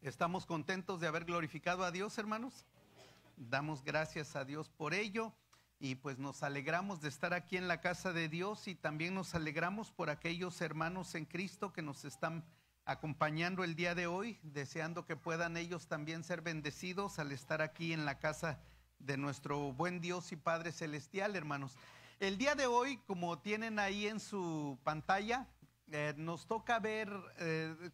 Estamos contentos de haber glorificado a Dios, hermanos. Damos gracias a Dios por ello y pues nos alegramos de estar aquí en la casa de Dios y también nos alegramos por aquellos hermanos en Cristo que nos están acompañando el día de hoy, deseando que puedan ellos también ser bendecidos al estar aquí en la casa de nuestro buen Dios y Padre Celestial, hermanos. El día de hoy, como tienen ahí en su pantalla, nos toca ver,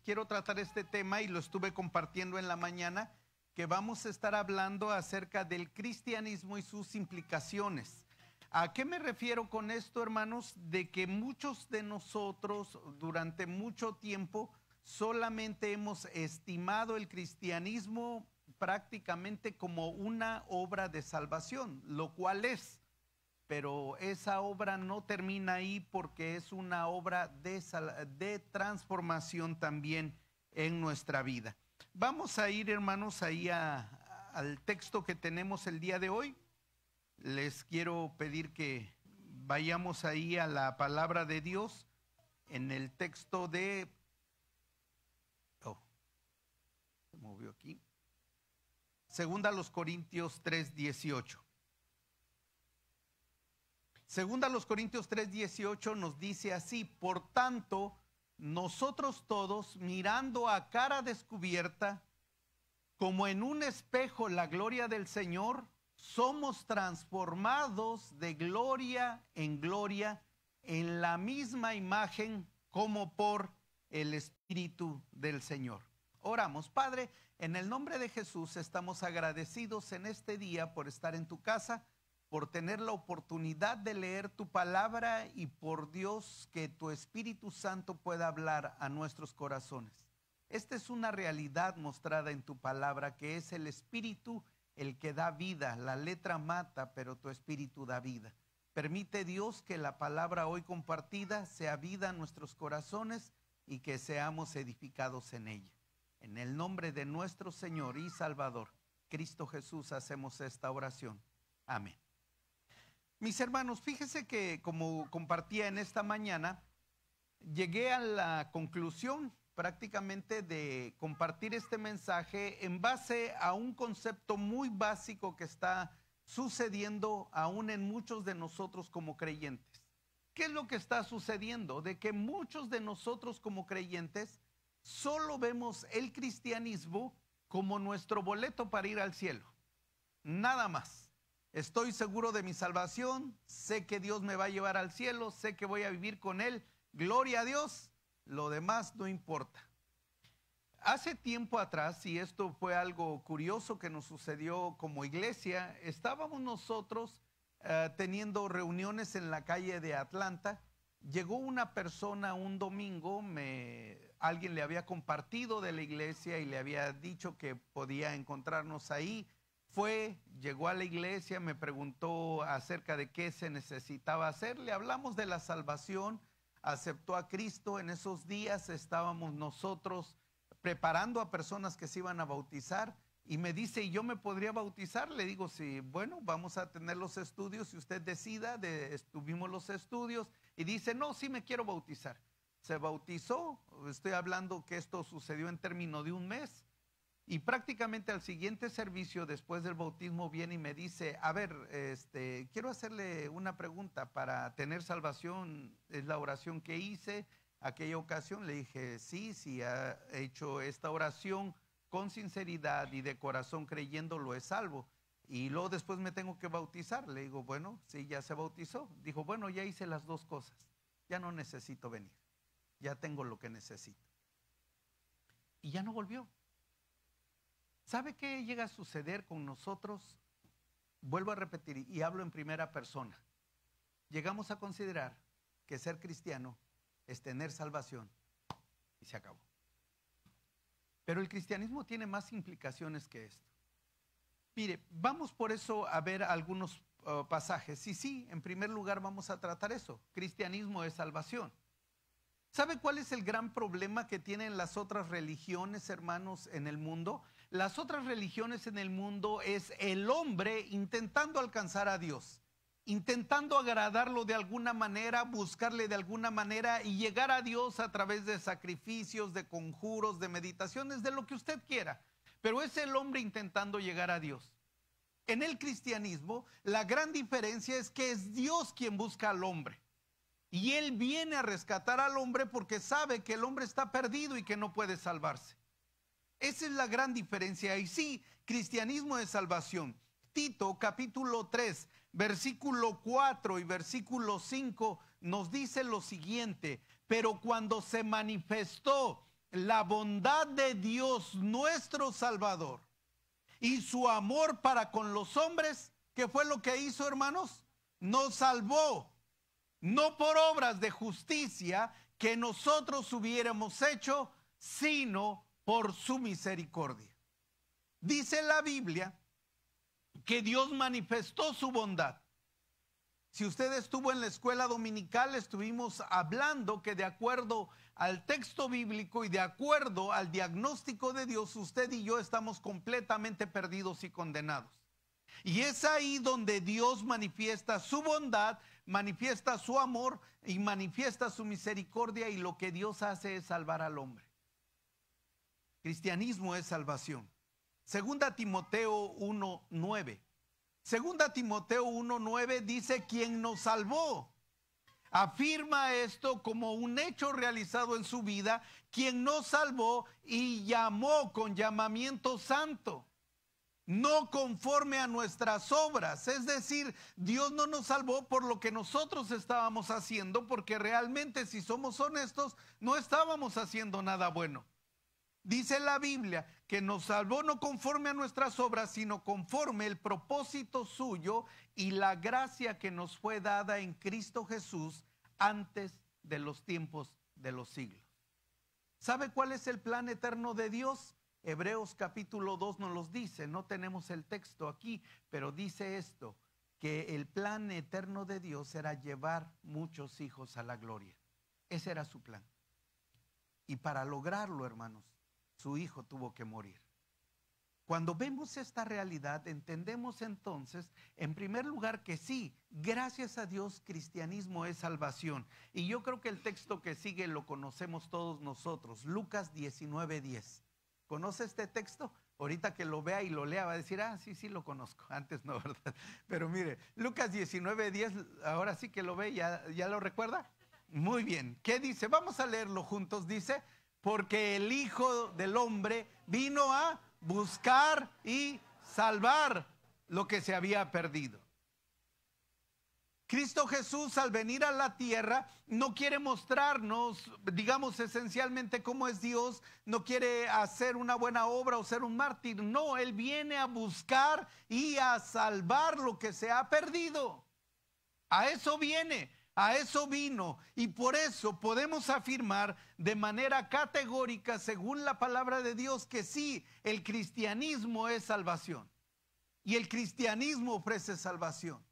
quiero tratar este tema y lo estuve compartiendo en la mañana, que vamos a estar hablando acerca del cristianismo y sus implicaciones. ¿A qué me refiero con esto, hermanos? De que muchos de nosotros durante mucho tiempo solamente hemos estimado el cristianismo prácticamente como una obra de salvación, lo cual es. Pero esa obra no termina ahí porque es una obra de transformación también en nuestra vida. Vamos a ir, hermanos, ahí al texto que tenemos el día de hoy. Les quiero pedir que vayamos ahí a la palabra de Dios en el texto de... se movió aquí. Segunda a los Corintios 3:18. Segunda a los Corintios 3:18 nos dice así: por tanto, nosotros todos, mirando a cara descubierta, como en un espejo la gloria del Señor, somos transformados de gloria en gloria en la misma imagen como por el Espíritu del Señor. Oramos. Padre, en el nombre de Jesús estamos agradecidos en este día por estar en tu casa, por tener la oportunidad de leer tu palabra y por Dios que tu Espíritu Santo pueda hablar a nuestros corazones. Esta es una realidad mostrada en tu palabra, que es el Espíritu el que da vida. La letra mata, pero tu Espíritu da vida. Permite, Dios, que la palabra hoy compartida sea vida en nuestros corazones y que seamos edificados en ella. En el nombre de nuestro Señor y Salvador, Cristo Jesús, hacemos esta oración. Amén. Mis hermanos, fíjese que como compartía en esta mañana, llegué a la conclusión prácticamente de compartir este mensaje en base a un concepto muy básico que está sucediendo aún en muchos de nosotros como creyentes. ¿Qué es lo que está sucediendo? De que muchos de nosotros como creyentes solo vemos el cristianismo como nuestro boleto para ir al cielo. Nada más. Estoy seguro de mi salvación, sé que Dios me va a llevar al cielo, sé que voy a vivir con Él, gloria a Dios, lo demás no importa. Hace tiempo atrás, y esto fue algo curioso que nos sucedió como iglesia, estábamos nosotros teniendo reuniones en la calle de Atlanta. Llegó una persona un domingo, alguien le había compartido de la iglesia y le había dicho que podía encontrarnos ahí. Llegó a la iglesia, me preguntó acerca de qué se necesitaba hacer. Le hablamos de la salvación, aceptó a Cristo. En esos días estábamos nosotros preparando a personas que se iban a bautizar y me dice, ¿y yo me podría bautizar? Le digo, sí, bueno, vamos a tener los estudios, si usted decida, tuvimos los estudios y dice, no, sí me quiero bautizar. Se bautizó, estoy hablando que esto sucedió en término de un mes. Y prácticamente al siguiente servicio, después del bautismo, viene y me dice, a ver, quiero hacerle una pregunta. Para tener salvación, es la oración que hice aquella ocasión. Le dije, sí, ha hecho esta oración con sinceridad y de corazón creyendo, lo es salvo. Y luego después me tengo que bautizar. Le digo, bueno, sí, ya se bautizó. Dijo, bueno, ya hice las dos cosas. Ya no necesito venir. Ya tengo lo que necesito. Y ya no volvió. ¿Sabe qué llega a suceder con nosotros? Vuelvo a repetir y hablo en primera persona. Llegamos a considerar que ser cristiano es tener salvación y se acabó. Pero el cristianismo tiene más implicaciones que esto. Mire, vamos por eso a ver algunos pasajes. Sí, en primer lugar vamos a tratar eso. Cristianismo es salvación. ¿Sabe cuál es el gran problema que tienen las otras religiones, hermanos, en el mundo? Las otras religiones en el mundo es el hombre intentando alcanzar a Dios. intentando agradarlo de alguna manera, buscarle de alguna manera y llegar a Dios a través de sacrificios, de conjuros, de meditaciones, de lo que usted quiera. Pero es el hombre intentando llegar a Dios. En el cristianismo, la gran diferencia es que es Dios quien busca al hombre. Y Él viene a rescatar al hombre porque sabe que el hombre está perdido y que no puede salvarse. Esa es la gran diferencia. Y sí, cristianismo es salvación. Tito capítulo 3, versículo 4 y versículo 5 nos dice lo siguiente: pero cuando se manifestó la bondad de Dios nuestro Salvador y su amor para con los hombres, ¿qué fue lo que hizo, hermanos? Nos salvó, no por obras de justicia que nosotros hubiéramos hecho, sino por su misericordia. Dice la Biblia que Dios manifestó su bondad. Si usted estuvo en la escuela dominical, estuvimos hablando que de acuerdo al texto bíblico y de acuerdo al diagnóstico de Dios, usted y yo estamos completamente perdidos y condenados. Y es ahí donde Dios manifiesta su bondad, manifiesta su amor y manifiesta su misericordia, y lo que Dios hace es salvar al hombre. Cristianismo es salvación. Segunda Timoteo 1:9. Segunda Timoteo 1:9 dice: quien nos salvó. Afirma esto como un hecho realizado en su vida, quien nos salvó y llamó con llamamiento santo, no conforme a nuestras obras. Es decir, Dios no nos salvó por lo que nosotros estábamos haciendo, porque realmente, si somos honestos, no estábamos haciendo nada bueno. Dice la Biblia que nos salvó no conforme a nuestras obras, sino conforme el propósito suyo y la gracia que nos fue dada en Cristo Jesús antes de los tiempos de los siglos. ¿Sabe cuál es el plan eterno de Dios? Hebreos capítulo 2 nos los dice. No tenemos el texto aquí, pero dice esto: que el plan eterno de Dios era llevar muchos hijos a la gloria. Ese era su plan. Y para lograrlo, hermanos, su hijo tuvo que morir. Cuando vemos esta realidad, entendemos entonces, en primer lugar, que sí, gracias a Dios, cristianismo es salvación. Y yo creo que el texto que sigue lo conocemos todos nosotros, Lucas 19:10. ¿Conoce este texto? Ahorita que lo vea y lo lea va a decir: ah, sí lo conozco. Antes no, ¿verdad? Pero mire, Lucas 19:10, ahora sí que lo ve, ¿ya lo recuerda? Muy bien. ¿Qué dice? Vamos a leerlo juntos. Dice: porque el Hijo del Hombre vino a buscar y salvar lo que se había perdido. Cristo Jesús, al venir a la tierra, no quiere mostrarnos, digamos, esencialmente cómo es Dios. No quiere hacer una buena obra o ser un mártir. No, Él viene a buscar y a salvar lo que se ha perdido. A eso viene. A eso vino, y por eso podemos afirmar de manera categórica, según la palabra de Dios, que sí, el cristianismo es salvación. Y el cristianismo ofrece salvación.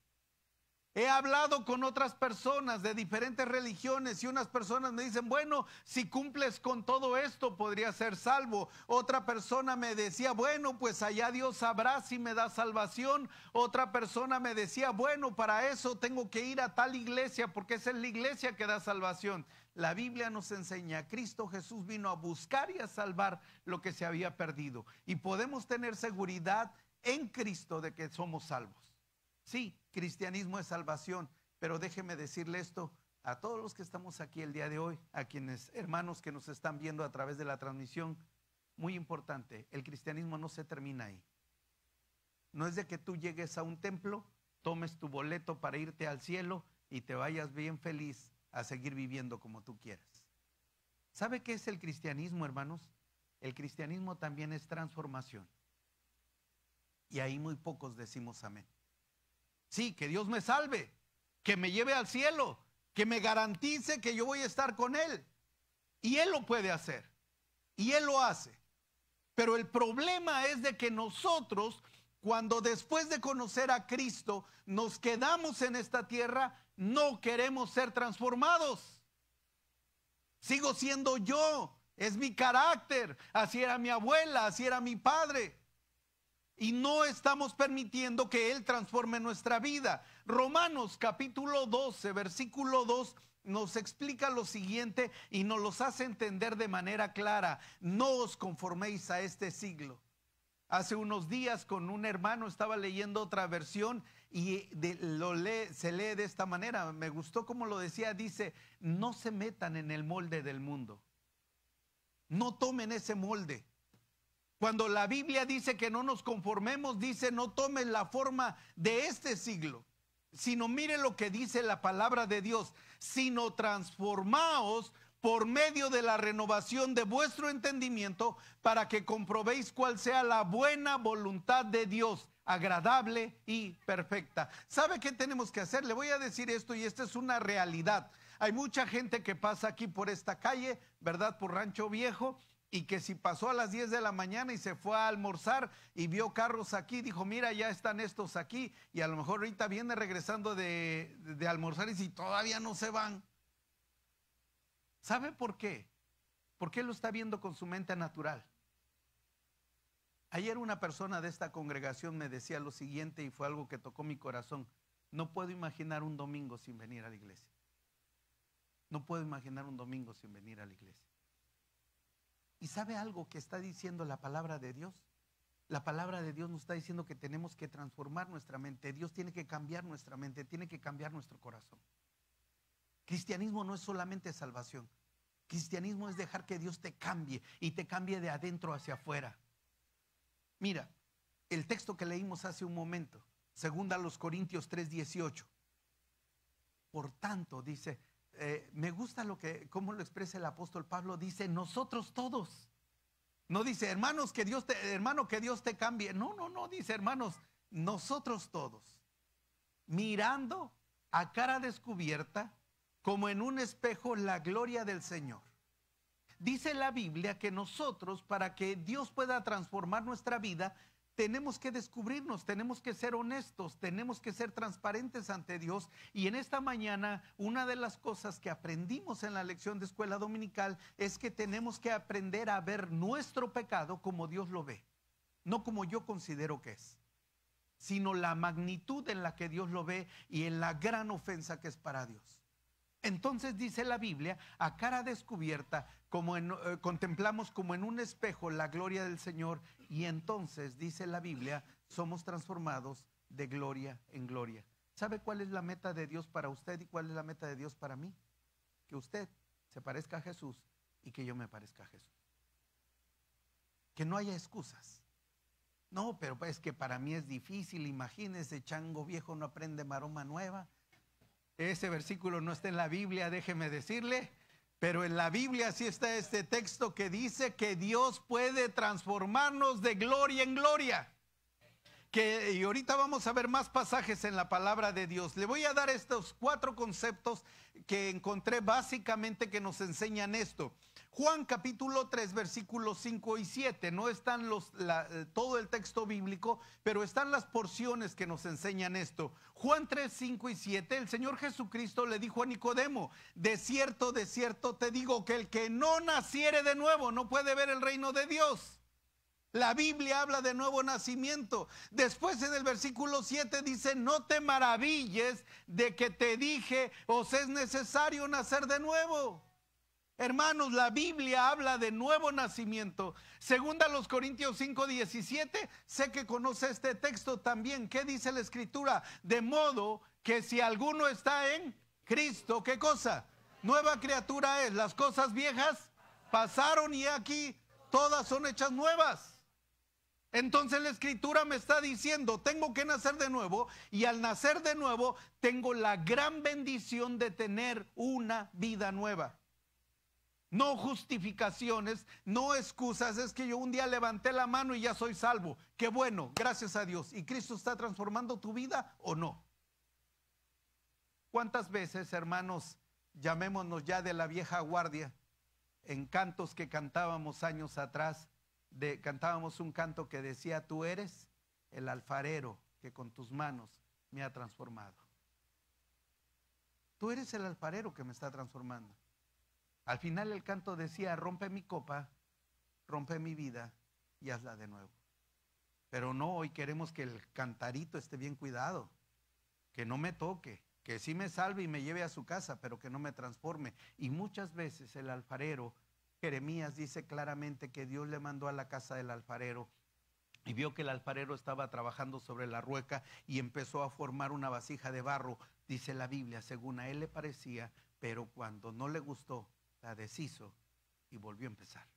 He hablado con otras personas de diferentes religiones y unas personas me dicen: bueno, si cumples con todo esto podrías ser salvo. Otra persona me decía: bueno, pues allá Dios sabrá si me da salvación. Otra persona me decía: bueno, para eso tengo que ir a tal iglesia porque esa es la iglesia que da salvación. La Biblia nos enseña: Cristo Jesús vino a buscar y a salvar lo que se había perdido. Y podemos tener seguridad en Cristo de que somos salvos. Sí, cristianismo es salvación, pero déjeme decirle esto a todos los que estamos aquí el día de hoy, a quienes, hermanos que nos están viendo a través de la transmisión. Muy importante, el cristianismo no se termina ahí. No es de que tú llegues a un templo, tomes tu boleto para irte al cielo y te vayas bien feliz a seguir viviendo como tú quieras. ¿Sabe qué es el cristianismo, hermanos? El cristianismo también es transformación. Y ahí muy pocos decimos amén. Sí, que Dios me salve, que me lleve al cielo, que me garantice que yo voy a estar con Él. Y Él lo puede hacer. Y Él lo hace. Pero el problema es de que nosotros, cuando después de conocer a Cristo nos quedamos en esta tierra, no queremos ser transformados. Sigo siendo yo, es mi carácter. Así era mi abuela, así era mi padre. y no estamos permitiendo que Él transforme nuestra vida. Romanos capítulo 12, versículo 2 nos explica lo siguiente y nos los hace entender de manera clara. No os conforméis a este siglo. Hace unos días con un hermano estaba leyendo otra versión y se lee de esta manera. Me gustó como lo decía. Dice: no se metan en el molde del mundo. No tomen ese molde. Cuando la Biblia dice que no nos conformemos, dice: no tomen la forma de este siglo, sino mire lo que dice la palabra de Dios: sino transformaos por medio de la renovación de vuestro entendimiento, para que comprobéis cuál sea la buena voluntad de Dios, agradable y perfecta. ¿Sabe qué tenemos que hacer? Le voy a decir esto, y esta es una realidad. Hay mucha gente que pasa aquí por esta calle, ¿verdad? Por Rancho Viejo, y que si pasó a las 10 de la mañana y se fue a almorzar y vio carros aquí, dijo: mira, ya están estos aquí, y a lo mejor ahorita viene regresando de almorzar y si todavía no se van. ¿Sabe por qué? Porque lo está viendo con su mente natural. Ayer una persona de esta congregación me decía lo siguiente, y fue algo que tocó mi corazón: no puedo imaginar un domingo sin venir a la iglesia. No puedo imaginar un domingo sin venir a la iglesia. ¿Y sabe algo que está diciendo la palabra de Dios? La palabra de Dios nos está diciendo que tenemos que transformar nuestra mente. Dios tiene que cambiar nuestra mente, tiene que cambiar nuestro corazón. Cristianismo no es solamente salvación. Cristianismo es dejar que Dios te cambie, y te cambie de adentro hacia afuera. Mira, el texto que leímos hace un momento, 2 Corintios 3:18. Por tanto, dice, me gusta cómo lo expresa el apóstol Pablo. Dice: nosotros todos. No dice: hermano, que Dios te cambie. No, dice: hermanos, nosotros todos, mirando a cara descubierta, como en un espejo, la gloria del Señor. Dice la Biblia que nosotros, para que Dios pueda transformar nuestra vida, tenemos que descubrirnos, tenemos que ser honestos, tenemos que ser transparentes ante Dios. Y en esta mañana, una de las cosas que aprendimos en la lección de escuela dominical es que tenemos que aprender a ver nuestro pecado como Dios lo ve, no como yo considero que es, sino la magnitud en la que Dios lo ve y en la gran ofensa que es para Dios. Entonces dice la Biblia: a cara descubierta, contemplamos como en un espejo la gloria del Señor, y entonces dice la Biblia, somos transformados de gloria en gloria. ¿Sabe cuál es la meta de Dios para usted y cuál es la meta de Dios para mí? Que usted se parezca a Jesús y que yo me parezca a Jesús. Que no haya excusas. No, pero es que para mí es difícil. Imagínese, chango viejo no aprende maroma nueva. Ese versículo no está en la Biblia, déjeme decirle, pero en la Biblia sí está este texto que dice que Dios puede transformarnos de gloria en gloria. Y ahorita vamos a ver más pasajes en la palabra de Dios. Le voy a dar estos 4 conceptos que encontré básicamente que nos enseñan esto. Juan capítulo 3, versículos 5 y 7. No están todo el texto bíblico, pero están las porciones que nos enseñan esto. Juan 3, 5 y 7. El Señor Jesucristo le dijo a Nicodemo: de cierto te digo que el que no naciere de nuevo no puede ver el reino de Dios. La Biblia habla de nuevo nacimiento. Después en el versículo 7 dice: no te maravilles de que te dije, os es necesario nacer de nuevo. Hermanos, la Biblia habla de nuevo nacimiento. Segunda los Corintios 5:17, sé que conoce este texto también. ¿Qué dice la Escritura? De modo que si alguno está en Cristo, ¿qué cosa? Nueva criatura es. Las cosas viejas pasaron y aquí todas son hechas nuevas. Entonces la Escritura me está diciendo: tengo que nacer de nuevo, y al nacer de nuevo tengo la gran bendición de tener una vida nueva. No justificaciones, no excusas. Es que yo un día levanté la mano y ya soy salvo. Qué bueno, gracias a Dios. ¿Y Cristo está transformando tu vida o no? ¿Cuántas veces, hermanos, llamémonos ya de la vieja guardia, en cantos que cantábamos años atrás, cantábamos un canto que decía: tú eres el alfarero que con tus manos me ha transformado? Tú eres el alfarero que me está transformando. Al final el canto decía: rompe mi copa, rompe mi vida y hazla de nuevo. Pero no, hoy queremos que el cantarito esté bien cuidado, que no me toque, que sí me salve y me lleve a su casa, pero que no me transforme. Y muchas veces el alfarero, Jeremías dice claramente que Dios le mandó a la casa del alfarero y vio que el alfarero estaba trabajando sobre la rueca y empezó a formar una vasija de barro, dice la Biblia, según a él le parecía, pero cuando no le gustó, la deshizo y volvió a empezar.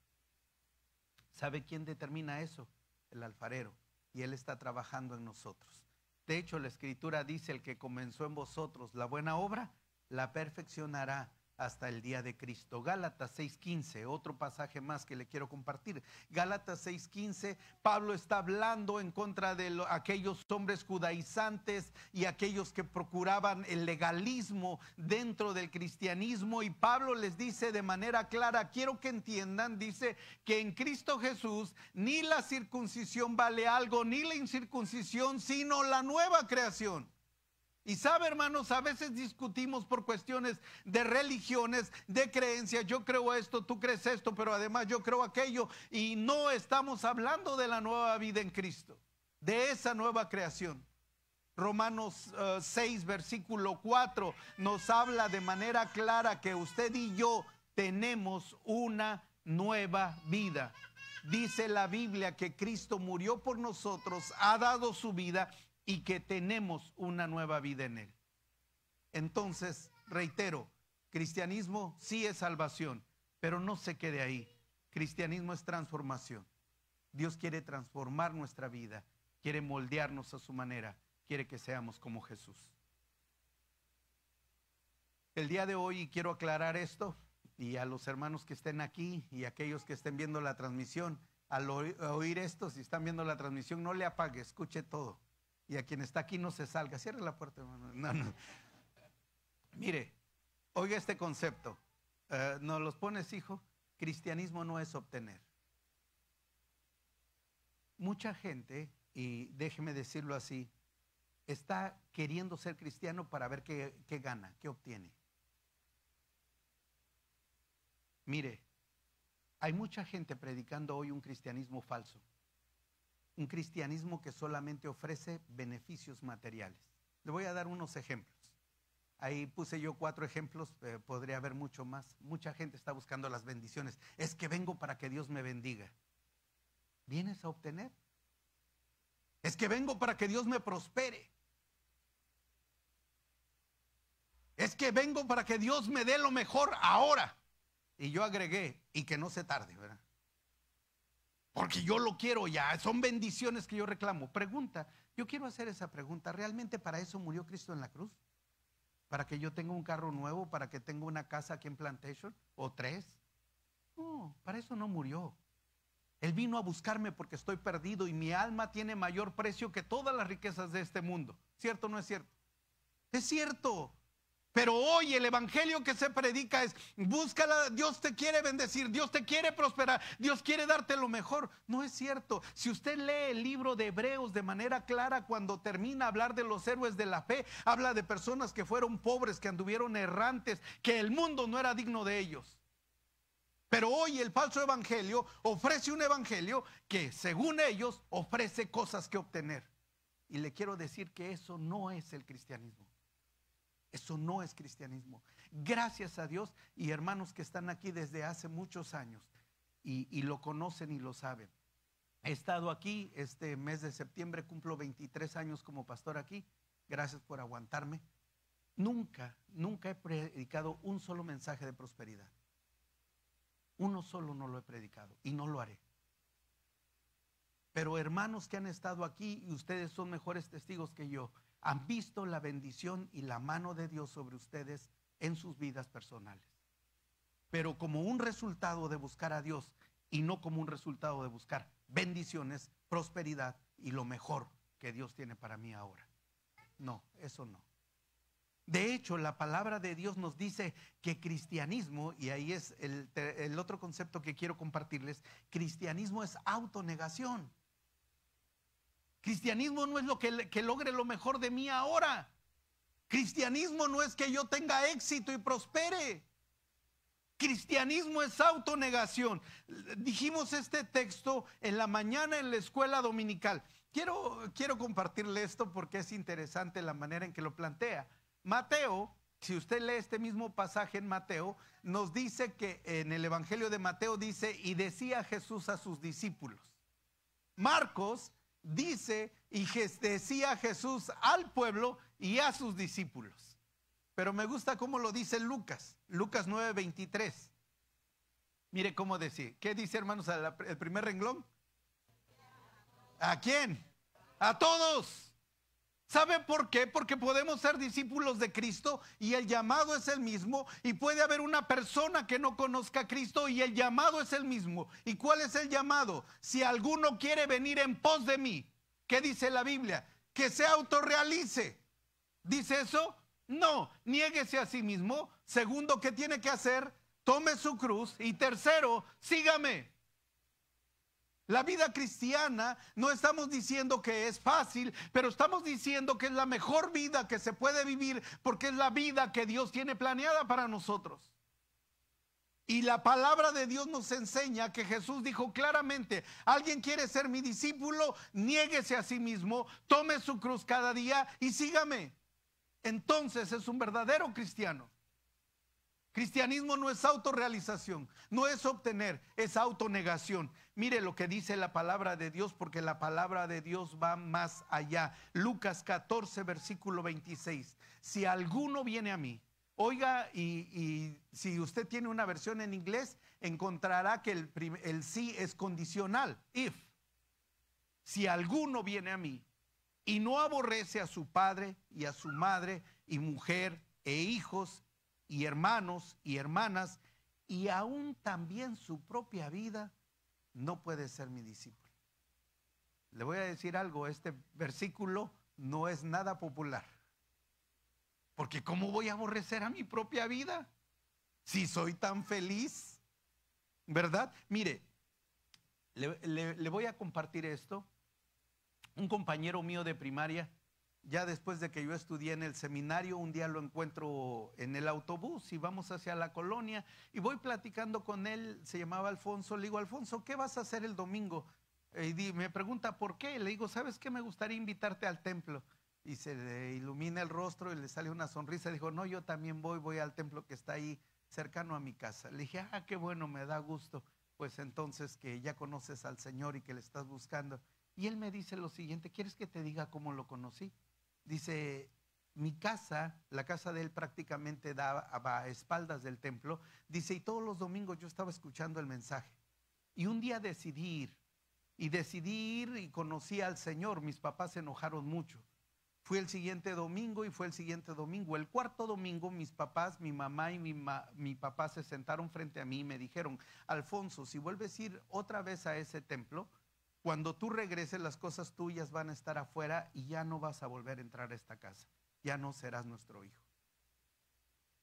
¿Sabe quién determina eso? El alfarero. Y él está trabajando en nosotros. De hecho, la Escritura dice: el que comenzó en vosotros la buena obra, la perfeccionará hasta el día de Cristo. Gálatas 6:15, otro pasaje más que le quiero compartir. Gálatas 6:15, Pablo está hablando en contra de aquellos hombres judaizantes y aquellos que procuraban el legalismo dentro del cristianismo, y Pablo les dice de manera clara: quiero que entiendan, dice, que en Cristo Jesús ni la circuncisión vale algo, ni la incircuncisión, sino la nueva creación. Y sabe, hermanos, a veces discutimos por cuestiones de religiones, de creencias. Yo creo esto, tú crees esto, pero además yo creo aquello. Y no estamos hablando de la nueva vida en Cristo, de esa nueva creación. Romanos 6, versículo 4 nos habla de manera clara que usted y yo tenemos una nueva vida. Dice la Biblia que Cristo murió por nosotros, ha dado su vida, y que tenemos una nueva vida en él. Entonces, reitero, cristianismo sí es salvación, pero no se quede ahí. Cristianismo es transformación. Dios quiere transformar nuestra vida, quiere moldearnos a su manera, quiere que seamos como Jesús. El día de hoy quiero aclarar esto, y a los hermanos que estén aquí y a aquellos que estén viendo la transmisión, al oír esto, si están viendo la transmisión, no le apague, escuche todo. Y a quien está aquí no se salga. Cierre la puerta, hermano. No. Mire, oiga este concepto. ¿Nos los pones, hijo? Cristianismo no es obtener. Mucha gente, y déjeme decirlo así, está queriendo ser cristiano para ver qué gana, qué obtiene. Mire, hay mucha gente predicando hoy un cristianismo falso. Un cristianismo que solamente ofrece beneficios materiales. Le voy a dar unos ejemplos. Ahí puse yo 4 ejemplos, podría haber mucho más. Mucha gente está buscando las bendiciones. Es que vengo para que Dios me bendiga. ¿Vienes a obtener? Es que vengo para que Dios me prospere. Es que vengo para que Dios me dé lo mejor ahora. Y yo agregué, y que no se tarde, ¿verdad? Porque yo lo quiero ya, son bendiciones que yo reclamo. Pregunta, yo quiero hacer esa pregunta: ¿realmente para eso murió Cristo en la cruz? ¿Para que yo tenga un carro nuevo? ¿Para que tenga una casa aquí en Plantation? ¿O 3? No, para eso no murió. Él vino a buscarme porque estoy perdido y mi alma tiene mayor precio que todas las riquezas de este mundo. ¿Cierto o no es cierto? Es cierto. Pero hoy el evangelio que se predica es: búscala, Dios te quiere bendecir, Dios te quiere prosperar, Dios quiere darte lo mejor. No es cierto. Si usted lee el libro de Hebreos de manera clara, cuando termina a hablar de los héroes de la fe, habla de personas que fueron pobres, que anduvieron errantes, que el mundo no era digno de ellos. Pero hoy el falso evangelio ofrece un evangelio que, según ellos, ofrece cosas que obtener. Y le quiero decir que eso no es el cristianismo. Eso no es cristianismo. Gracias a Dios, y hermanos que están aquí desde hace muchos años y lo conocen y lo saben. He estado aquí este mes de septiembre, cumplo 23 años como pastor aquí. Gracias por aguantarme. Nunca he predicado un solo mensaje de prosperidad. Uno solo no lo he predicado y no lo haré. Pero hermanos que han estado aquí, y ustedes son mejores testigos que yo, han visto la bendición y la mano de Dios sobre ustedes en sus vidas personales. Pero como un resultado de buscar a Dios y no como un resultado de buscar bendiciones, prosperidad y lo mejor que Dios tiene para mí ahora. No, eso no. De hecho, la palabra de Dios nos dice que cristianismo, y ahí es el otro concepto que quiero compartirles, cristianismo es autonegación. Cristianismo no es lo que logre lo mejor de mí ahora. Cristianismo no es que yo tenga éxito y prospere. Cristianismo es autonegación. Dijimos este texto en la mañana en la escuela dominical. quiero compartirle esto porque es interesante la manera en que lo plantea. Mateo, si usted lee este mismo pasaje en Mateo, nos dice que en el Evangelio de Mateo dice, y decía Jesús a sus discípulos. Marcos dice, y decía Jesús al pueblo y a sus discípulos. Pero me gusta cómo lo dice Lucas 9:23. Mire cómo decía. ¿Qué dice, hermanos, el primer renglón? ¿A quién? A todos. ¿Sabe por qué? Porque podemos ser discípulos de Cristo y el llamado es el mismo, y puede haber una persona que no conozca a Cristo y el llamado es el mismo. ¿Y cuál es el llamado? Si alguno quiere venir en pos de mí, ¿qué dice la Biblia? Que se autorrealice. ¿Dice eso? No, niéguese a sí mismo. Segundo, ¿qué tiene que hacer? Tome su cruz. Y tercero, sígame. La vida cristiana no estamos diciendo que es fácil, pero estamos diciendo que es la mejor vida que se puede vivir porque es la vida que Dios tiene planeada para nosotros. Y la palabra de Dios nos enseña que Jesús dijo claramente, alguien quiere ser mi discípulo, niéguese a sí mismo, tome su cruz cada día y sígame. Entonces es un verdadero cristiano. Cristianismo no es autorrealización, no es obtener, es autonegación. Mire lo que dice la palabra de Dios, porque la palabra de Dios va más allá. Lucas 14, versículo 26. Si alguno viene a mí, oiga, y si usted tiene una versión en inglés, encontrará que el sí es condicional, if. Si alguno viene a mí y no aborrece a su padre y a su madre y mujer e hijos y hermanos y hermanas, y aún también su propia vida, no puede ser mi discípulo. Le voy a decir algo, este versículo no es nada popular. Porque ¿cómo voy a aborrecer a mi propia vida? Si soy tan feliz, ¿verdad? Mire, le voy a compartir esto. Un compañero mío de primaria, ya después de que yo estudié en el seminario, un día lo encuentro en el autobús y vamos hacia la colonia y voy platicando con él, se llamaba Alfonso. Le digo, Alfonso, ¿qué vas a hacer el domingo? Y me pregunta, ¿por qué? Le digo, ¿sabes qué? Me gustaría invitarte al templo. Y se le ilumina el rostro y le sale una sonrisa. Dijo, no, yo también voy al templo que está ahí cercano a mi casa. Le dije, qué bueno, me da gusto. Pues entonces que ya conoces al Señor y que le estás buscando. Y él me dice lo siguiente, ¿quieres que te diga cómo lo conocí? Dice, mi casa, la casa de él prácticamente daba a espaldas del templo. Dice, y todos los domingos yo estaba escuchando el mensaje. Y un día decidí ir y conocí al Señor. Mis papás se enojaron mucho. Fui el siguiente domingo y fue el siguiente domingo. El cuarto domingo mis papás, mi mamá y mi papá se sentaron frente a mí y me dijeron, Alfonso, si vuelves a ir otra vez a ese templo, cuando tú regreses las cosas tuyas van a estar afuera y ya no vas a volver a entrar a esta casa. Ya no serás nuestro hijo.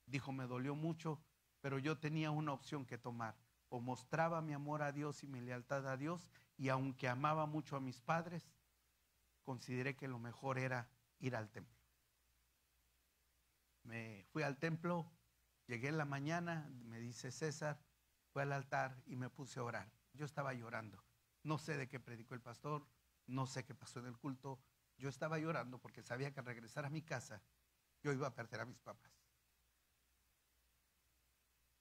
Dijo, me dolió mucho, pero yo tenía una opción que tomar. O mostraba mi amor a Dios y mi lealtad a Dios, y aunque amaba mucho a mis padres, consideré que lo mejor era ir al templo. Me fui al templo, llegué en la mañana, me dice César, fui al altar y me puse a orar. Yo estaba llorando. No sé de qué predicó el pastor, no sé qué pasó en el culto. Yo estaba llorando porque sabía que al regresar a mi casa yo iba a perder a mis papás.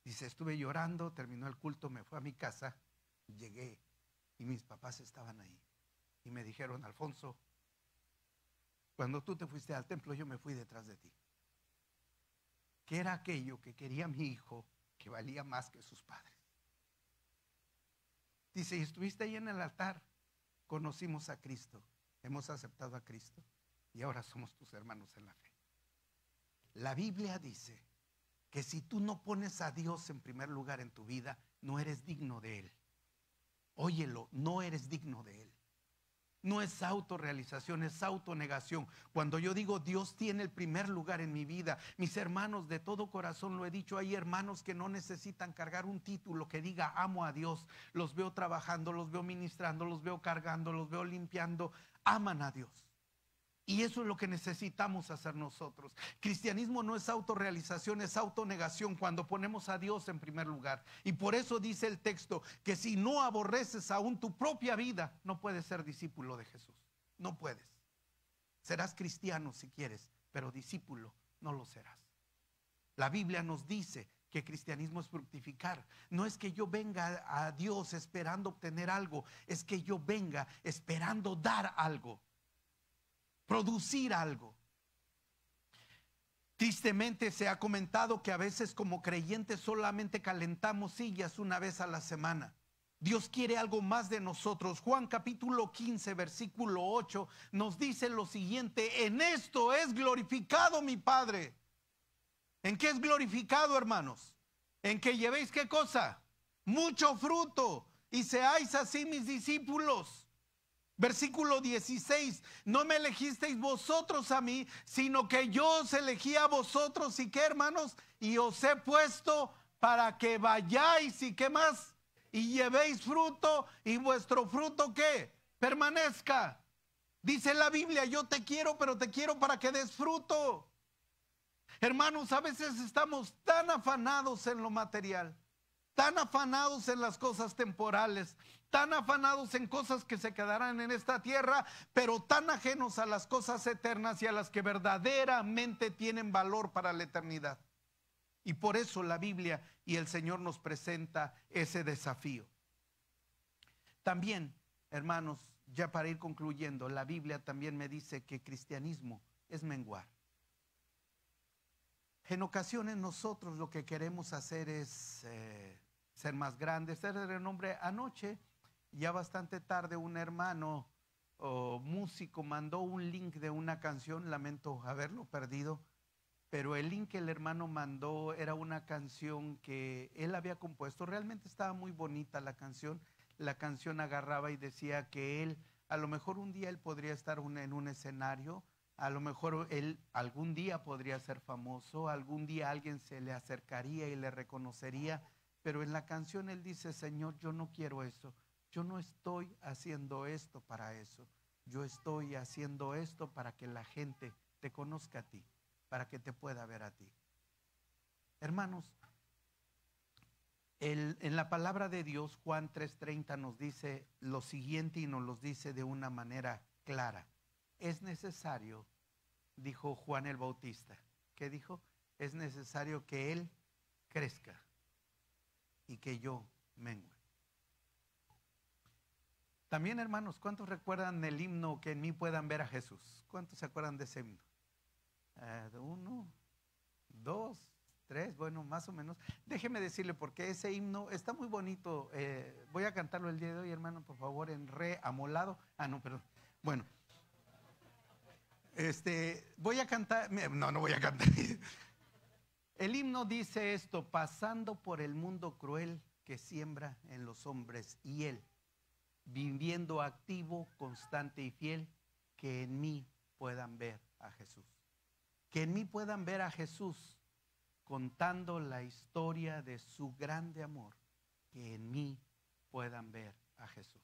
Dice, estuve llorando, terminó el culto, me fui a mi casa, llegué y mis papás estaban ahí. Y me dijeron, Alfonso, cuando tú te fuiste al templo yo me fui detrás de ti. ¿Qué era aquello que quería mi hijo que valía más que sus padres? Dice, y estuviste ahí en el altar, conocimos a Cristo, hemos aceptado a Cristo y ahora somos tus hermanos en la fe. La Biblia dice que si tú no pones a Dios en primer lugar en tu vida, no eres digno de Él. Óyelo, no eres digno de Él. No es autorrealización, es autonegación. Cuando yo digo Dios tiene el primer lugar en mi vida, mis hermanos, de todo corazón lo he dicho, hay hermanos que no necesitan cargar un título que diga amo a Dios. Los veo trabajando, los veo ministrando, los veo cargando, los veo limpiando, aman a Dios. Y eso es lo que necesitamos hacer nosotros. Cristianismo no es autorrealización, es autonegación cuando ponemos a Dios en primer lugar. Y por eso dice el texto que si no aborreces aún tu propia vida, no puedes ser discípulo de Jesús. No puedes. Serás cristiano si quieres, pero discípulo no lo serás. La Biblia nos dice que cristianismo es fructificar. No es que yo venga a Dios esperando obtener algo, es que yo venga esperando dar algo, producir algo. Tristemente se ha comentado que a veces como creyentes solamente calentamos sillas una vez a la semana. Dios quiere algo más de nosotros. Juan capítulo 15 versículo 8 nos dice lo siguiente: en esto es glorificado mi Padre. ¿En qué es glorificado, hermanos? En que llevéis, ¿qué cosa? Mucho fruto, y seáis así mis discípulos. Versículo 16: no me elegisteis vosotros a mí, sino que yo os elegí a vosotros. ¿Y qué, hermanos? Y os he puesto para que vayáis, ¿y qué más? Y llevéis fruto, y vuestro fruto, ¿qué? Permanezca. Dice la Biblia: yo te quiero, pero te quiero para que des fruto. Hermanos, a veces estamos tan afanados en lo material, tan afanados en las cosas temporales, tan afanados en cosas que se quedarán en esta tierra, pero tan ajenos a las cosas eternas y a las que verdaderamente tienen valor para la eternidad. Y por eso la Biblia y el Señor nos presenta ese desafío. También, hermanos, ya para ir concluyendo, la Biblia también me dice que cristianismo es menguar. En ocasiones nosotros lo que queremos hacer es ser más grandes, ser de renombre. Anoche, ya bastante tarde, un hermano músico mandó un link de una canción, lamento haberlo perdido, pero el link que el hermano mandó era una canción que él había compuesto. Realmente estaba muy bonita la canción. La canción agarraba y decía que él, a lo mejor un día él podría estar en un escenario, a lo mejor él algún día podría ser famoso, algún día alguien se le acercaría y le reconocería, pero en la canción él dice: Señor, yo no quiero eso, yo no estoy haciendo esto para eso, yo estoy haciendo esto para que la gente te conozca a ti, para que te pueda ver a ti. Hermanos, en la palabra de Dios, Juan 3:30 nos dice lo siguiente, y nos lo dice de una manera clara. Es necesario, dijo Juan el Bautista. ¿Qué dijo? Es necesario que Él crezca y que yo mengue. También, hermanos, ¿cuántos recuerdan el himno que en mí puedan ver a Jesús? ¿Cuántos se acuerdan de ese himno? 1, 2, 3, bueno, más o menos. Déjeme decirle, porque ese himno está muy bonito. Voy a cantarlo el día de hoy, hermano, por favor, en re amolado. No, perdón. Bueno. Voy a cantar, no voy a cantar. El himno dice esto: pasando por el mundo cruel que siembra en los hombres, y él, viviendo activo, constante y fiel, que en mí puedan ver a Jesús. Que en mí puedan ver a Jesús contando la historia de su grande amor. Que en mí puedan ver a Jesús.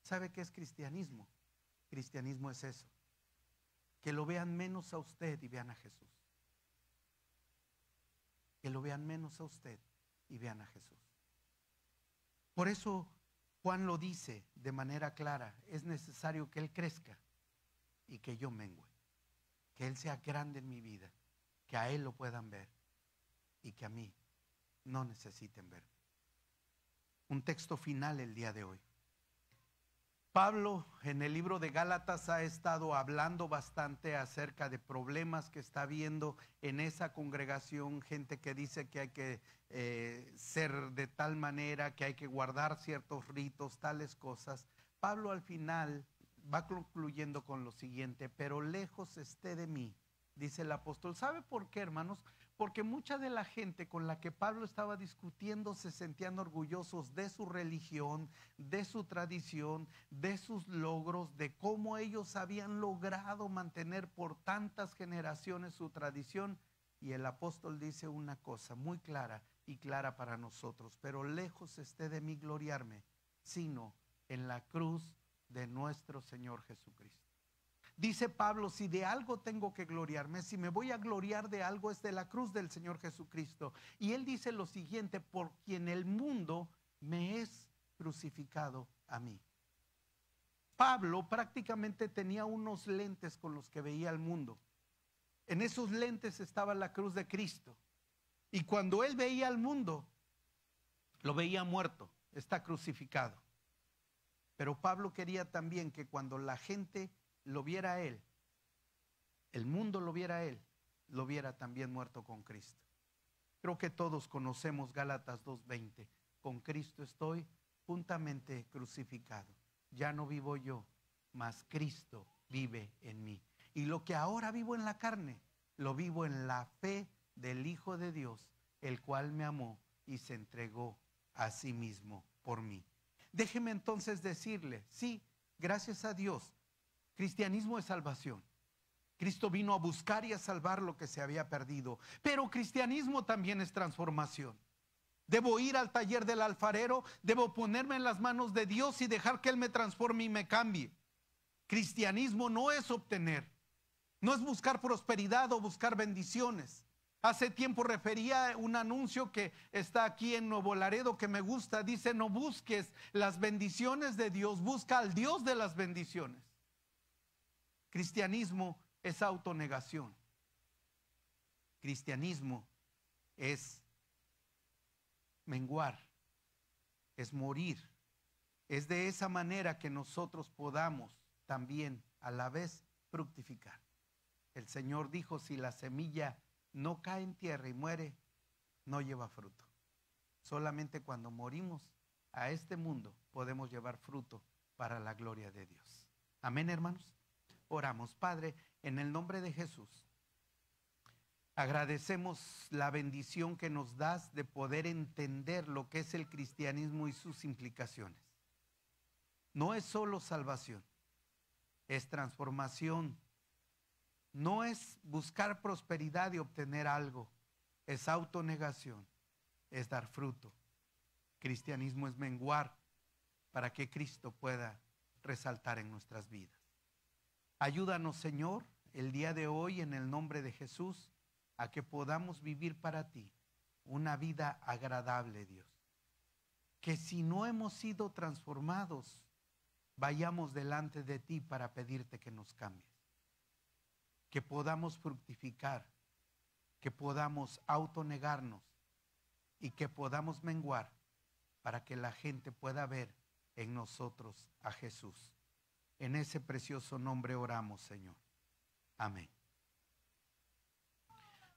¿Sabe qué es cristianismo? Cristianismo es eso: que lo vean menos a usted y vean a Jesús. Que lo vean menos a usted y vean a Jesús. Por eso Juan lo dice de manera clara: es necesario que Él crezca y que yo mengue. Que Él sea grande en mi vida, que a Él lo puedan ver y que a mí no necesiten ver. Un texto final el día de hoy. Pablo en el libro de Gálatas ha estado hablando bastante acerca de problemas que está viendo en esa congregación, gente que dice que hay que ser de tal manera, que hay que guardar ciertos ritos, tales cosas. Pablo al final va concluyendo con lo siguiente: pero lejos esté de mí, dice el apóstol. ¿Sabe por qué, hermanos? Porque mucha de la gente con la que Pablo estaba discutiendo se sentían orgullosos de su religión, de su tradición, de sus logros, de cómo ellos habían logrado mantener por tantas generaciones su tradición. Y el apóstol dice una cosa muy clara y clara para nosotros: pero lejos esté de mí gloriarme, sino en la cruz de nuestro Señor Jesucristo. Dice Pablo: si de algo tengo que gloriarme, si me voy a gloriar de algo, es de la cruz del Señor Jesucristo. Y él dice lo siguiente: por quien el mundo me es crucificado a mí. Pablo prácticamente tenía unos lentes con los que veía el mundo. En esos lentes estaba la cruz de Cristo. Y cuando él veía al mundo, lo veía muerto, está crucificado. Pero Pablo quería también que cuando la gente lo viera a él, el mundo lo viera a él, lo viera también muerto con Cristo. Creo que todos conocemos Gálatas 2:20. Con Cristo estoy juntamente crucificado. Ya no vivo yo, mas Cristo vive en mí. Y lo que ahora vivo en la carne, lo vivo en la fe del Hijo de Dios, el cual me amó y se entregó a sí mismo por mí. Déjeme entonces decirle, sí, gracias a Dios, cristianismo es salvación. Cristo vino a buscar y a salvar lo que se había perdido. Pero cristianismo también es transformación. Debo ir al taller del alfarero, debo ponerme en las manos de Dios y dejar que Él me transforme y me cambie. Cristianismo no es obtener, no es buscar prosperidad o buscar bendiciones. Hace tiempo refería un anuncio que está aquí en Nuevo Laredo que me gusta. Dice, no busques las bendiciones de Dios, busca al Dios de las bendiciones. Cristianismo es autonegación. Cristianismo es menguar, es morir. Es de esa manera que nosotros podamos también a la vez fructificar. El Señor dijo, si la semilla no cae en tierra y muere, no lleva fruto. Solamente cuando morimos a este mundo podemos llevar fruto para la gloria de Dios. Amén, hermanos. Oramos. Padre, en el nombre de Jesús, agradecemos la bendición que nos das de poder entender lo que es el cristianismo y sus implicaciones. No es solo salvación, es transformación. No es buscar prosperidad y obtener algo, es autonegación, es dar fruto. Cristianismo es menguar para que Cristo pueda resaltar en nuestras vidas. Ayúdanos, Señor, el día de hoy en el nombre de Jesús, a que podamos vivir para ti una vida agradable, Dios. Que si no hemos sido transformados, vayamos delante de ti para pedirte que nos cambies. Que podamos fructificar, que podamos autonegarnos y que podamos menguar para que la gente pueda ver en nosotros a Jesús. En ese precioso nombre oramos, Señor. Amén.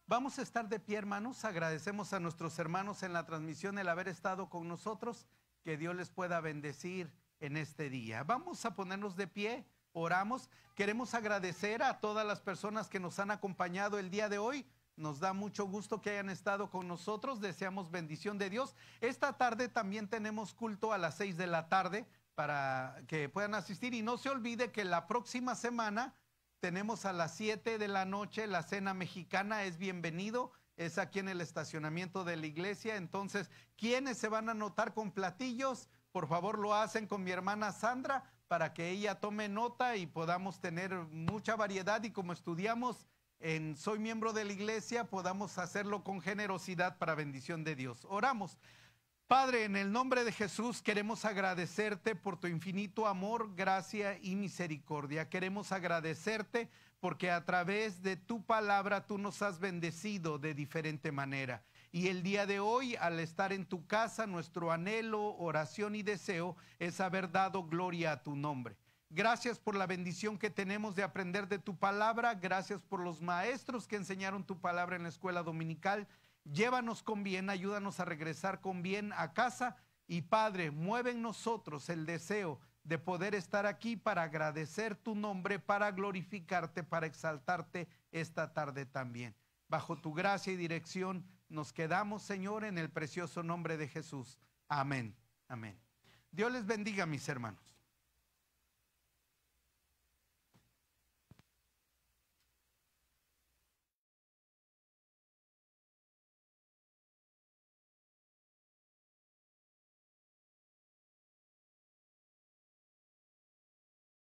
Vamos a estar de pie, hermanos. Agradecemos a nuestros hermanos en la transmisión el haber estado con nosotros. Que Dios les pueda bendecir en este día. Vamos a ponernos de pie. Oramos. Queremos agradecer a todas las personas que nos han acompañado el día de hoy. Nos da mucho gusto que hayan estado con nosotros. Deseamos bendición de Dios. Esta tarde también tenemos culto a las 6 de la tarde para que puedan asistir. Y no se olvide que la próxima semana tenemos a las 7 de la noche la cena mexicana. Es bienvenido. Es aquí en el estacionamiento de la iglesia. Entonces, ¿quiénes se van a anotar con platillos? Por favor, lo hacen con mi hermana Sandra, para que ella tome nota y podamos tener mucha variedad, y como estudiamos en Soy Miembro de la Iglesia, podamos hacerlo con generosidad para bendición de Dios. Oramos. Padre, en el nombre de Jesús queremos agradecerte por tu infinito amor, gracia y misericordia. Queremos agradecerte porque a través de tu palabra tú nos has bendecido de diferente manera. Y el día de hoy, al estar en tu casa, nuestro anhelo, oración y deseo es haber dado gloria a tu nombre. Gracias por la bendición que tenemos de aprender de tu palabra. Gracias por los maestros que enseñaron tu palabra en la escuela dominical. Llévanos con bien, ayúdanos a regresar con bien a casa. Y Padre, mueve en nosotros el deseo de poder estar aquí para agradecer tu nombre, para glorificarte, para exaltarte esta tarde también. Bajo tu gracia y dirección nos quedamos, Señor, en el precioso nombre de Jesús. Amén. Amén. Dios les bendiga, mis hermanos.